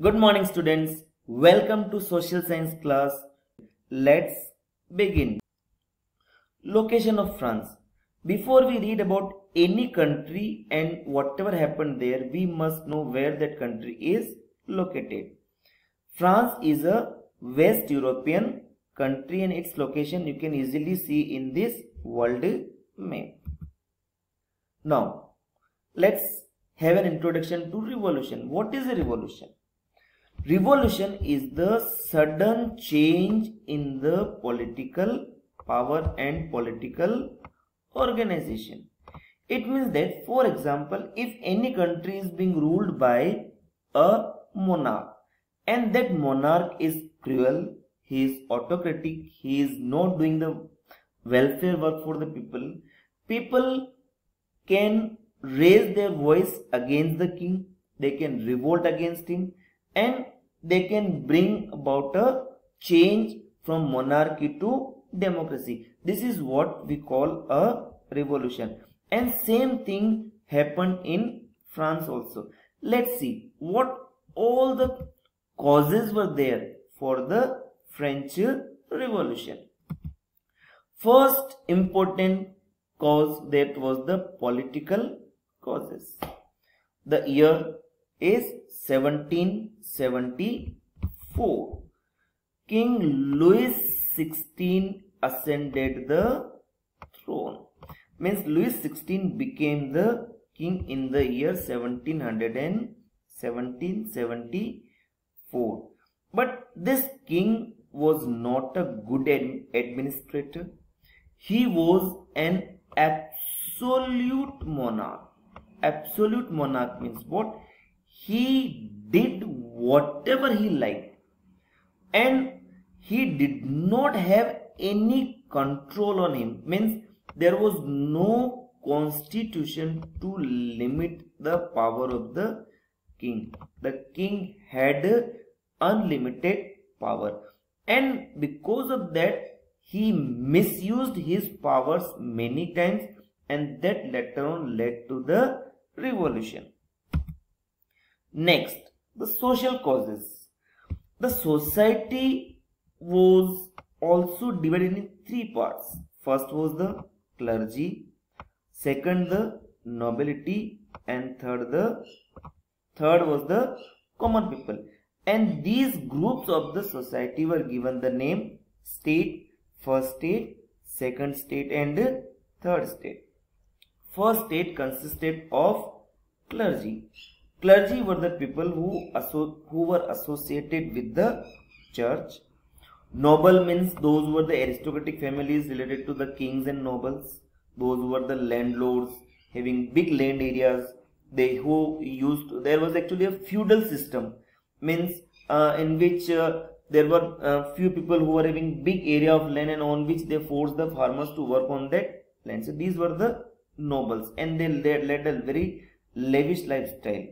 Good morning students. Welcome to social science class. Let's begin. Location of France. Before we read about any country and whatever happened there, we must know where that country is located. France is a West European country and its location you can easily see in this world map. Now, let's have an introduction to revolution. What is a revolution? Revolution is the sudden change in the political power and political organization. It means that, for example, if any country is being ruled by a monarch and that monarch is cruel, he is autocratic, he is not doing the welfare work for the people, people can raise their voice against the king, they can revolt against him, and they can bring about a change from monarchy to democracy. This is what we call a revolution. And same thing happened in France also. Let's see what all the causes were there for the French Revolution. First important cause that was the political causes. The year is 1774. King Louis XVI ascended the throne. Means Louis XVI became the king in the year 1774. But this king was not a good administrator. He was an absolute monarch. Absolute monarch means what? He did whatever he liked and he did not have any control on him. Means there was no constitution to limit the power of the king. The king had unlimited power, and because of that he misused his powers many times, and that later on led to the revolution. Next, the social causes. The society was also divided in three parts. First was the clergy, second the nobility, and third was the common people. And these groups of the society were given the name state, first state, second state, and third state. First state consisted of clergy. Clergy were the people who were associated with the church. Noble means those were the aristocratic families related to the kings and nobles. Those were the landlords having big land areas. There was actually a feudal system, means in which there were few people who were having big area of land and on which they forced the farmers to work on that land. So these were the nobles and they led a very lavish lifestyle.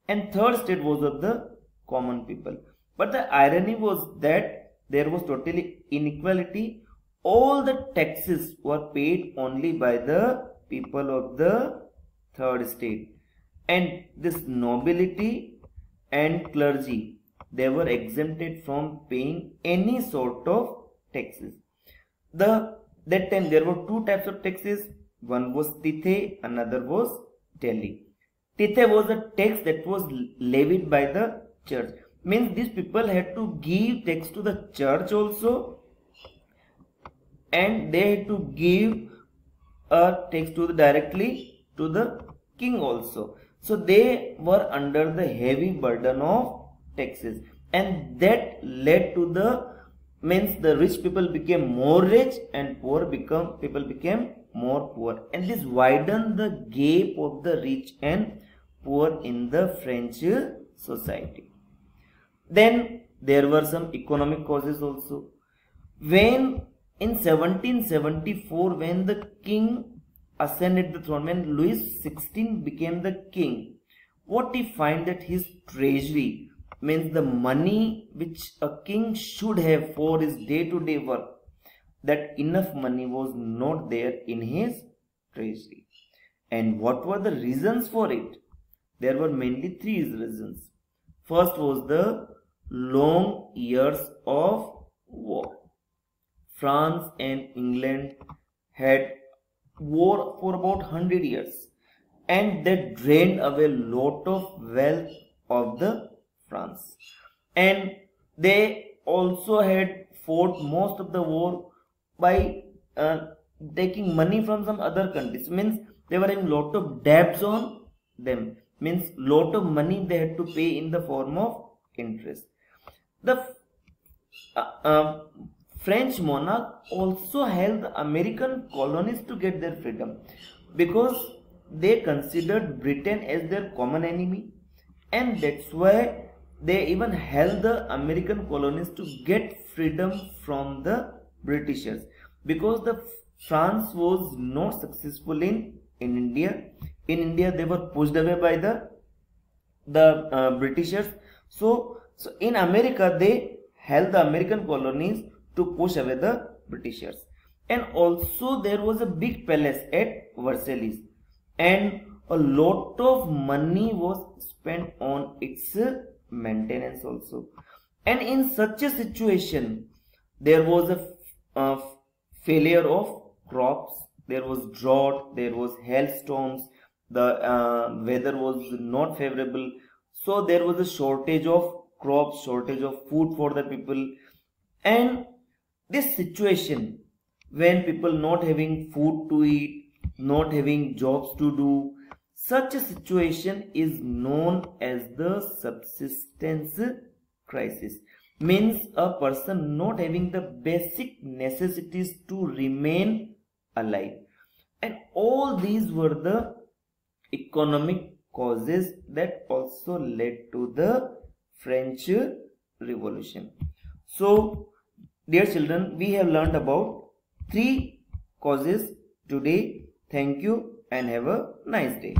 And third state was of the common people. But the irony was that there was totally inequality. All the taxes were paid only by the people of the third state. And this nobility and clergy, they were exempted from paying any sort of taxes. That time there were two types of taxes. One was tithe, another was teli. Tithe was a tax that was levied by the church. Means these people had to give tax to the church also, and they had to give a tax directly to the king also. So they were under the heavy burden of taxes, and that led to the rich people became more rich and people became more poor, and this widened the gap of the rich and poor in the French society. Then there were some economic causes also. When in 1774, when the king ascended the throne, when Louis XVI became the king, what he find that his treasury, means the money which a king should have for his day-to-day work, that enough money was not there in his treasury. And what were the reasons for it? There were mainly three reasons. First was the long years of war. France and England had war for about 100 years, and that drained away a lot of wealth of the France. And they also had fought most of the war by taking money from some other countries. Means they were having lot of debts on them. Means lot of money they had to pay in the form of interest. The French monarch also held the American colonies to get their freedom, because they considered Britain as their common enemy, and that's why they even held the American colonies to get freedom from the Britishers, because the France was not successful in India. In India they were pushed away by the Britishers. So in America they held the American colonies to push away the Britishers. And also there was a big palace at Versailles, and a lot of money was spent on its maintenance also. And in such a situation there was a failure of crops, there was drought, there was hailstorms, the weather was not favorable, so there was a shortage of crops, shortage of food for the people. And this situation, when people not having food to eat, not having jobs to do, such a situation is known as the subsistence crisis. Means a person not having the basic necessities to remain alive. And all these were the economic causes that also led to the French Revolution. So dear children, we have learned about 3 causes today. Thank you and have a nice day.